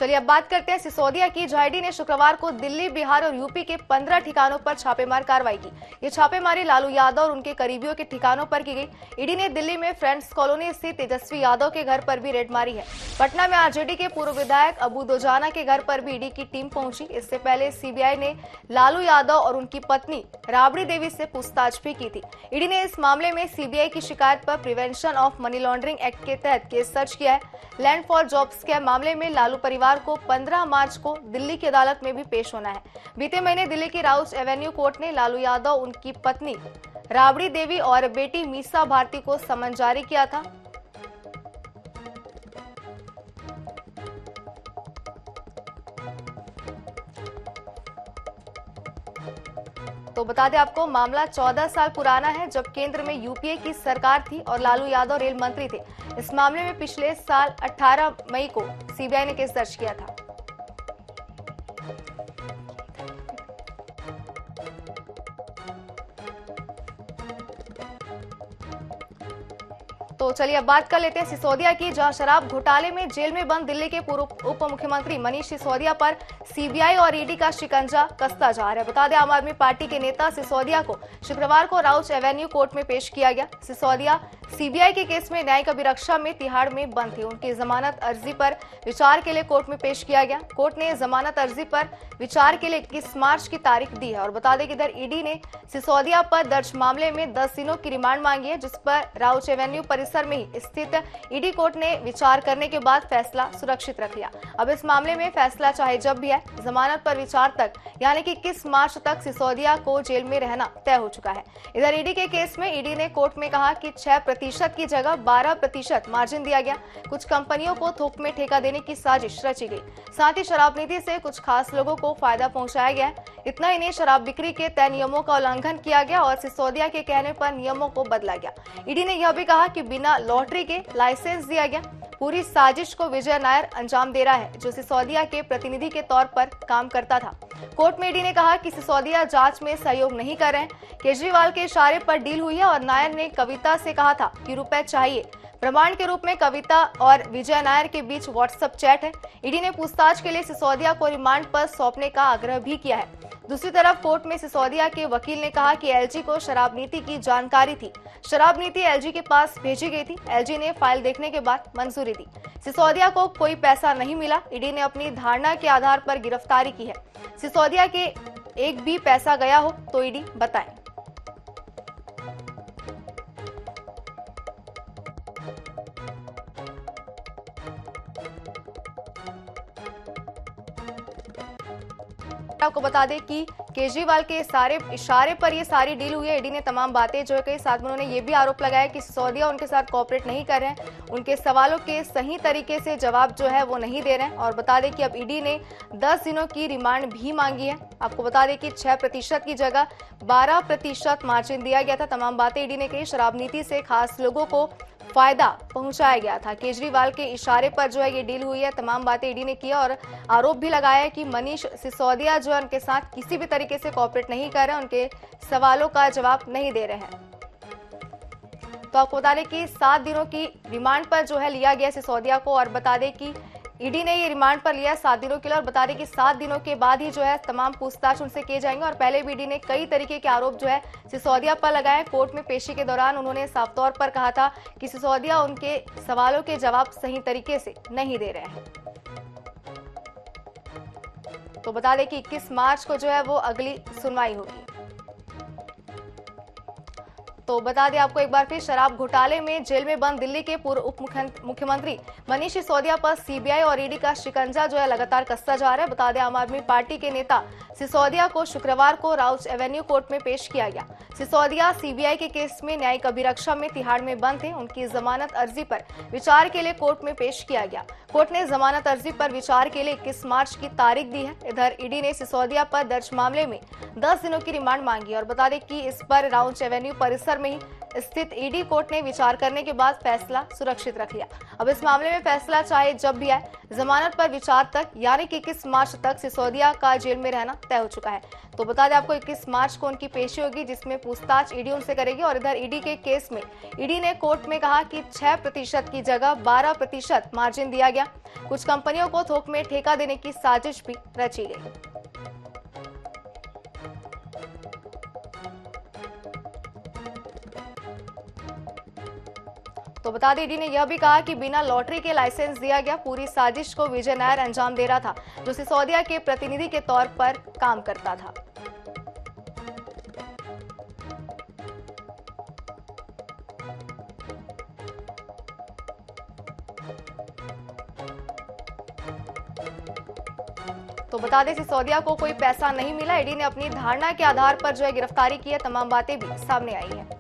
चलिए अब बात करते हैं सिसोदिया की। ईडी ने शुक्रवार को दिल्ली, बिहार और यूपी के 15 ठिकानों पर छापेमार कार्रवाई की। ये छापेमारी लालू यादव और उनके करीबियों के ठिकानों पर की गई। ईडी ने दिल्ली में फ्रेंड्स कॉलोनी स्थित तेजस्वी यादव के घर पर भी रेड मारी है। पटना में आरजेडी के पूर्व विधायक अबू दोजाना के घर पर भी ईडी की टीम पहुंची। इससे पहले सीबीआई ने लालू यादव और उनकी पत्नी राबड़ी देवी से पूछताछ भी की थी। ईडी ने इस मामले में सीबीआई की शिकायत पर prevention of money laundering act के तहत केस दर्ज किया है। लैंड फॉर जॉब्स स्कैम मामले में लालू परिवार को 15 मार्च को दिल्ली की अदालत में भी पेश होना है। बीते महीने दिल्ली की राउस एवेन्यू कोर्ट ने लालू यादव, उनकी पत्नी राबड़ी देवी और बेटी मीसा भारती को समन जारी किया था। तो बता दें आपको, मामला 14 साल पुराना है, जब केंद्र में यूपीए की सरकार थी और लालू यादव रेल मंत्री थे। इस मामले में पिछले साल 18 मई को सीबीआई ने केस दर्ज किया था। तो चलिए अब बात कर लेते हैं सिसोदिया की, जहां शराब घोटाले में जेल में बंद दिल्ली के पूर्व उप मुख्यमंत्री मनीष सिसोदिया पर सीबीआई और ईडी का शिकंजा कसता जा रहा है। बता दें, आम आदमी पार्टी के नेता सिसोदिया को शुक्रवार को राउस एवेन्यू कोर्ट में पेश किया गया। सिसोदिया सीबीआई के केस में न्यायिक अभिरक्षा में तिहाड़ में बंद थे। उनकी जमानत अर्जी पर विचार के लिए कोर्ट में पेश किया गया। कोर्ट ने जमानत अर्जी पर विचार के लिए 21 मार्च की तारीख दी है। और बता दें कि इधर ईडी ने सिसोदिया पर दर्ज मामले में 10 दिनों की रिमांड मांगी है, जिस पर राउस एवेन्यू परिसर में ही स्थित ईडी कोर्ट ने विचार करने के बाद फैसला सुरक्षित रख लिया। अब इस मामले में फैसला चाहे जब भी है, जमानत पर विचार तक यानी कि 21 मार्च तक सिसोदिया को जेल में रहना तय हो चुका है। इधर ईडी के केस में ईडी ने कोर्ट में कहा कि 6% की जगह 12% मार्जिन दिया गया। कुछ कंपनियों को थोक में ठेका देने की साजिश रची गई। साथ ही शराब नीति से कुछ खास लोगों को फायदा पहुंचाया गया। इतना ही नहीं, शराब बिक्री के तय नियमों का उल्लंघन किया गया और सिसोदिया के कहने पर नियमों को बदला गया। ईडी ने यह भी कहा कि बिना लॉटरी के लाइसेंस दिया गया। पूरी साजिश को विजय नायर अंजाम दे रहा है, जो सिसोदिया के प्रतिनिधि के तौर पर काम करता था। कोर्ट में ईडी ने कहा कि सिसोदिया जांच में सहयोग नहीं कर रहे हैं। केजरीवाल के इशारे पर डील हुई है और नायर ने कविता से कहा था कि रुपए चाहिए। प्रमाण के रूप में कविता और विजय नायर के बीच व्हाट्सएप चैट है। ईडी ने पूछताछ के लिए सिसोदिया को रिमांड पर सौंपने का आग्रह भी किया है। दूसरी तरफ कोर्ट में सिसोदिया के वकील ने कहा कि एलजी को शराब नीति की जानकारी थी। शराब नीति एलजी के पास भेजी गई थी। एलजी ने फाइल देखने के बाद मंजूरी दी। सिसोदिया को कोई पैसा नहीं मिला। ईडी ने अपनी धारणा के आधार पर गिरफ्तारी की है। सिसोदिया के एक भी पैसा गया हो तो ईडी बताए। आपको बता दें कि केजरीवाल के सारे इशारे पर ये सारी डील हुई है। ईडी ने तमाम बातें जो है कही। साथ में उन्होंने ये भी आरोप लगाया कि सिसोदिया उनके साथ कोऑपरेट नहीं कर रहे हैं, उनके सवालों के सही तरीके से जवाब जो है वो नहीं दे रहे हैं। और बता दें कि अब ईडी ने 10 दिनों की रिमांड भी मांगी है। आपको बता दें कि 6% की जगह 12% मार्जिन दिया गया था। तमाम बातें ईडी ने कही। शराब नीति से खास लोगों को फायदा पहुंचाया गया था। केजरीवाल के इशारे पर जो है ये डील हुई है। तमाम बातें ईडी ने किया और आरोप भी लगाया कि मनीष सिसोदिया जो है उनके साथ किसी भी तरीके से कोऑपरेट नहीं कर रहे हैं, उनके सवालों का जवाब नहीं दे रहे हैं। तो आपको बता दें कि 7 दिनों की रिमांड पर जो है लिया गया सिसोदिया को। और बता दें कि ईडी ने ये रिमांड पर लिया 7 दिनों के लिए। और बता दें कि 7 दिनों के बाद ही जो है तमाम पूछताछ उनसे किए जाएंगे। और पहले भी ईडी ने कई तरीके के आरोप जो है सिसोदिया पर लगाए। कोर्ट में पेशी के दौरान उन्होंने साफ तौर पर कहा था कि सिसोदिया उनके सवालों के जवाब सही तरीके से नहीं दे रहे हैं। तो बता दें कि 21 मार्च को जो है वो अगली सुनवाई होगी। तो बता दें आपको एक बार फिर, शराब घोटाले में जेल में बंद दिल्ली के पूर्व उप मुख्यमंत्री मनीष सिसोदिया पर सीबीआई और ईडी का शिकंजा जो है लगातार कसता जा रहा है। बता दें, आम आदमी पार्टी के नेता सिसोदिया को शुक्रवार को राउस एवेन्यू कोर्ट में पेश किया गया। सिसोदिया सीबीआई के केस में न्यायिक अभिरक्षा में तिहाड़ में बंद थे। उनकी जमानत अर्जी पर विचार के लिए कोर्ट में पेश किया गया। कोर्ट ने जमानत अर्जी पर विचार के लिए 21 मार्च की तारीख दी है। इधर ईडी ने सिसोदिया पर दर्ज मामले में 10 दिनों की रिमांड मांगी। और बता दें कि इस पर राउस एवेन्यू परिसर में ही स्थित ईडी कोर्ट ने विचार करने के बाद फैसला सुरक्षित रख लिया। अब इस मामले में फैसला चाहे जब भी आए, जमानत पर विचार तक यानी कि 21 मार्च तक सिसोदिया का जेल में रहना तय हो चुका है। तो बता दें आपको 21 मार्च को उनकी पेशी होगी, जिसमें पूछताछ ईडी उनसे करेगी। और इधर ईडी के केस में ईडी ने कोर्ट में कहा कि 6% की जगह 12% मार्जिन दिया गया। कुछ कंपनियों को थोक में ठेका देने की साजिश भी रची गई। तो बता दें ईडी ने यह भी कहा कि बिना लॉटरी के लाइसेंस दिया गया। पूरी साजिश को विजय नायर अंजाम दे रहा था, जो सिसोदिया के प्रतिनिधि के तौर पर काम करता था। तो बता दें सिसोदिया को कोई पैसा नहीं मिला। ईडी ने अपनी धारणा के आधार पर जो है गिरफ्तारी की है, तमाम बातें भी सामने आई है।